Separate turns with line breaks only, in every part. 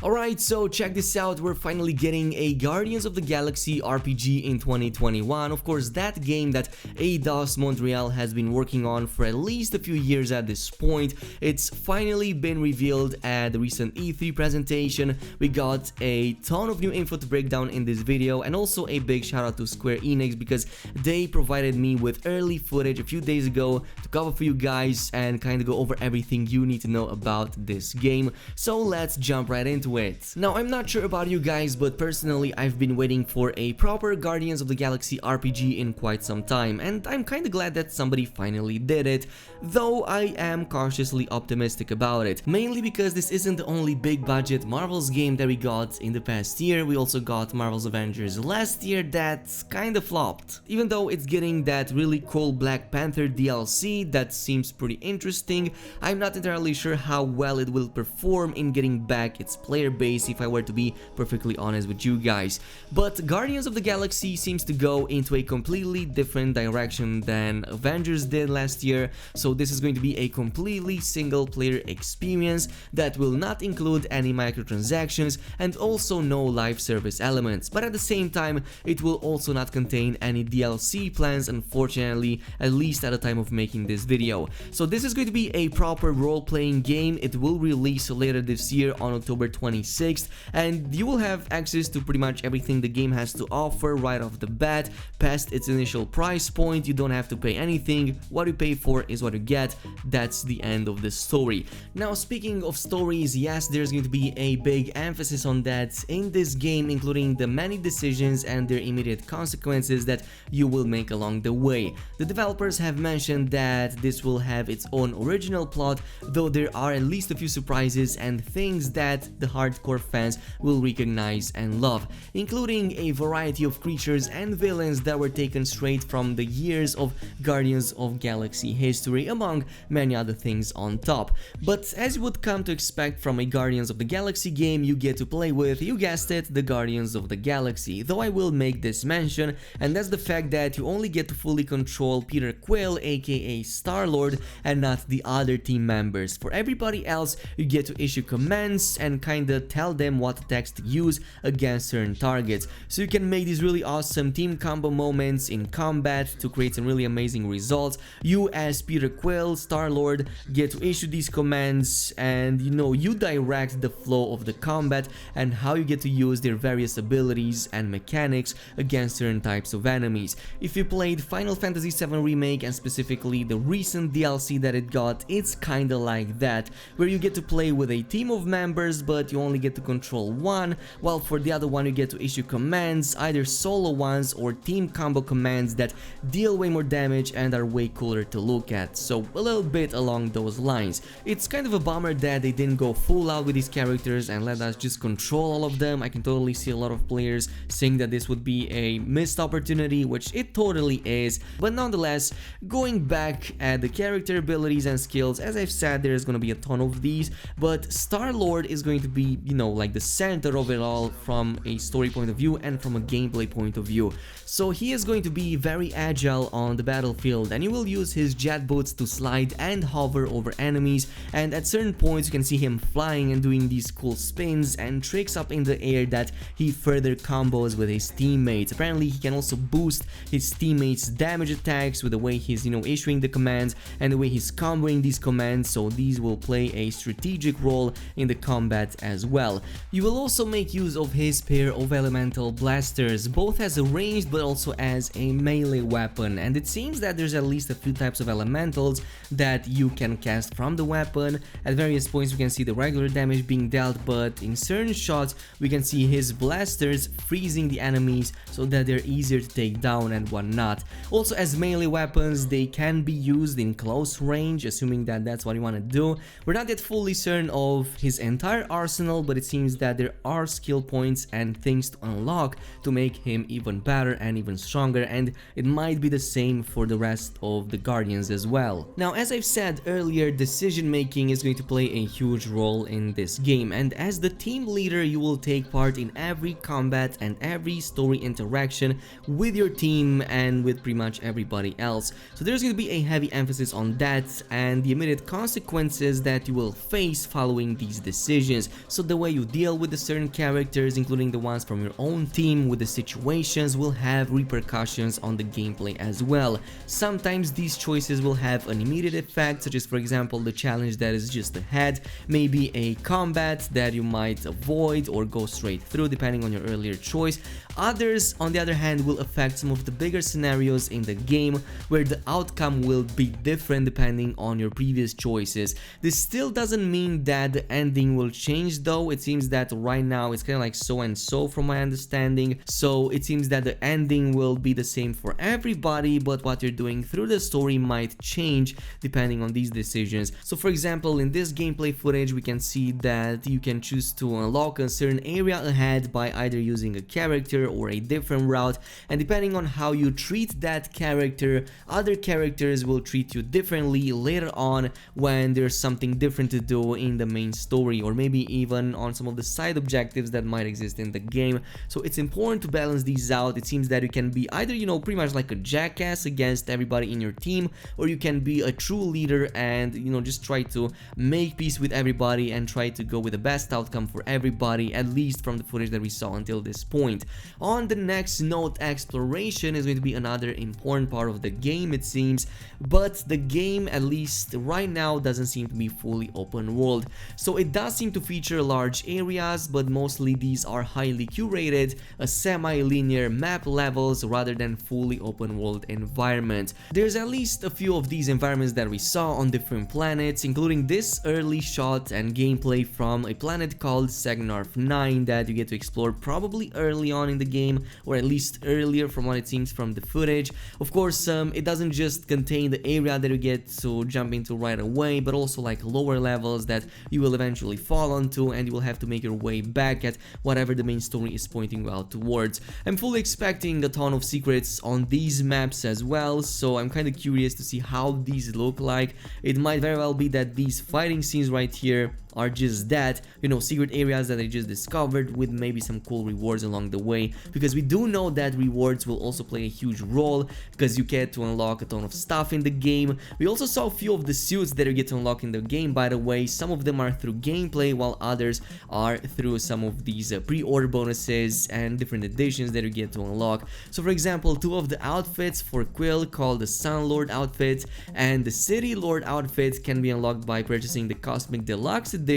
Alright, so check this out, we're finally getting a Guardians of the Galaxy RPG in 2021. Of course, that game that Eidos Montreal has been working on for at least a few years at this point. It's finally been revealed at the recent E3 presentation. We got a ton of new info to break down in this video, and also a big shout out to Square Enix because they provided me with early footage a few days ago to cover for you guys and kind of go over everything you need to know about this game. So let's jump right into it. Now, I'm not sure about you guys, but personally I've been waiting for a proper Guardians of the Galaxy RPG in quite some time, and I'm kinda glad that somebody finally did it, though I am cautiously optimistic about it, mainly because this isn't the only big budget Marvel's game that we got in the past year. We also got Marvel's Avengers last year that kinda flopped, even though it's getting that really cool Black Panther DLC that seems pretty interesting. I'm not entirely sure how well it will perform in getting back its player base, if I were to be perfectly honest with you guys. But Guardians of the Galaxy seems to go into a completely different direction than Avengers did last year, so this is going to be a completely single player experience that will not include any microtransactions and also no live service elements, but at the same time it will also not contain any DLC plans, unfortunately, at least at the time of making this video. So this is going to be a proper role-playing game. It will release later this year on October 26th, and you will have access to pretty much everything the game has to offer right off the bat. Past its initial price point, you don't have to pay anything. What you pay for is what you get. That's the end of the story. Now, speaking of stories, yes, there's going to be a big emphasis on that in this game, including the many decisions and their immediate consequences that you will make along the way. The developers have mentioned that this will have its own original plot, though there are at least a few surprises and things that the hardcore fans will recognize and love, including a variety of creatures and villains that were taken straight from the years of Guardians of Galaxy history, among many other things on top. But as you would come to expect from a Guardians of the Galaxy game, you get to play with, you guessed it, the Guardians of the Galaxy, though I will make this mention, and that's the fact that you only get to fully control Peter Quill, aka Star-Lord, and not the other team members. For everybody else, you get to issue commands and kinda tell them what attacks to use against certain targets, so you can make these really awesome team combo moments in combat to create some really amazing results. You as Peter Quill, Star-Lord, get to issue these commands, and you direct the flow of the combat and how you get to use their various abilities and mechanics against certain types of enemies. If you played Final Fantasy VII Remake, and specifically the recent DLC that it got, it's kinda like that, where you get to play with a team of members but you only get to control one, while for the other one you get to issue commands, either solo ones or team combo commands that deal way more damage and are way cooler to look at. So a little bit along those lines. It's kind of a bummer that they didn't go full out with these characters and let us just control all of them. I can totally see a lot of players saying that this would be a missed opportunity, which it totally is, but nonetheless, going back at the character abilities and skills, as I've said, there's gonna be a ton of these, but Star-Lord is going to be, like the center of it all from a story point of view and from a gameplay point of view. So he is going to be very agile on the battlefield, and he will use his jet boots to slide and hover over enemies, and at certain points you can see him flying and doing these cool spins and tricks up in the air that he further combos with his teammates. Apparently he can also boost his teammates' damage attacks with the way he's issuing the commands and the way he's comboing these commands, so these will play a strategic role in the combat as well. You will also make use of his pair of elemental blasters, both as a ranged but also as a melee weapon, and it seems that there's at least a few types of elementals that you can cast from the weapon. At various points we can see the regular damage being dealt, but in certain shots we can see his blasters freezing the enemies so that they're easier to take down and whatnot. Also, as melee weapons, they can be used in close range, assuming that that's what you want to do. We're not yet fully certain of his entire arsenal, but it seems that there are skill points and things to unlock to make him even better and even stronger, and it might be the same for the rest of the Guardians as well. Now, as I've said earlier, decision making is going to play a huge role in this game, and as the team leader you will take part in every combat and every story interaction with your team and with pretty much everybody else. So there's going to be a heavy emphasis on that and the immediate consequences that you will face following these decisions. So the way you deal with the certain characters, including the ones from your own team with the situations, will have repercussions on the gameplay as well. Sometimes these choices will have an immediate effect, such as for example the challenge that is just ahead, maybe a combat that you might avoid or go straight through depending on your earlier choice. Others, on the other hand, will affect some of the bigger scenarios in the game where the outcome will be different depending on your previous choices. This still doesn't mean that the ending will change though. It seems that right now it's kind of like so and so from my understanding. So it seems that the ending will be the same for everybody, but what you're doing through the story might change depending on these decisions. So for example, in this gameplay footage we can see that you can choose to unlock a certain area ahead by either using a character or a different route, and depending on how you treat that character, other characters will treat you differently later on when there's something different to do in the main story, or maybe even on some of the side objectives that might exist in the game. So it's important to balance these out. It seems that you can be either, you know, pretty much like a jackass against everybody in your team, or you can be a true leader and, you know, just try to make peace with everybody and try to go with the best outcome for everybody, at least from the footage that we saw until this point. On the next note, exploration is going to be another important part of the game, it seems, but the game, at least right now, doesn't seem to be fully open world. So it does seem to feature large areas, but mostly these are highly curated, a semi-linear map levels rather than fully open world environment. There's at least a few of these environments that we saw on different planets, including this early shot and gameplay from a planet called Segnarf 9 that you get to explore probably early on in the game, or at least earlier from what it seems from the footage. Of course, it doesn't just contain the area that you get to jump into right away, but also like lower levels that you will eventually fall onto, and you will have to make your way back at whatever the main story is pointing you out towards. I'm fully expecting a ton of secrets on these maps as well, so I'm kind of curious to see how these look like. It might very well be that these fighting scenes right here are just that, you know, secret areas that I just discovered with maybe some cool rewards along the way, because we do know that rewards will also play a huge role because you get to unlock a ton of stuff in the game. We also saw a few of the suits that you get to unlock in the game, by the way. Some of them are through gameplay while others are through some of these pre-order bonuses and different editions that you get to unlock. So for example, two of the outfits for Quill, called the Sun Lord outfit and the City Lord outfit, can be unlocked by purchasing the Cosmic Deluxe edition.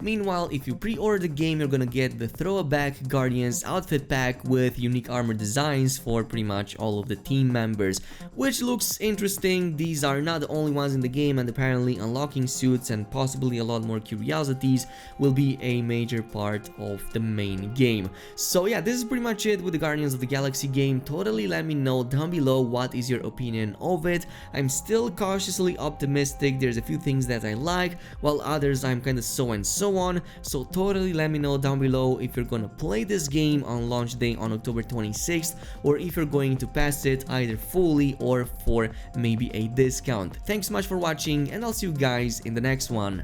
Meanwhile, if you pre-order the game, you're gonna get the Throwback Guardians outfit pack with unique armor designs for pretty much all of the team members, which looks interesting. These are not the only ones in the game, and apparently unlocking suits and possibly a lot more curiosities will be a major part of the main game. So yeah, this is pretty much it with the Guardians of the Galaxy game. Totally let me know down below what is your opinion of it. I'm still cautiously optimistic. There's a few things that I like, while others I'm kind of so and so on. So totally let me know down below if you're gonna play this game on launch day on October 26th, or if you're going to pass it either fully or for maybe a discount. Thanks so much for watching, and I'll see you guys in the next one.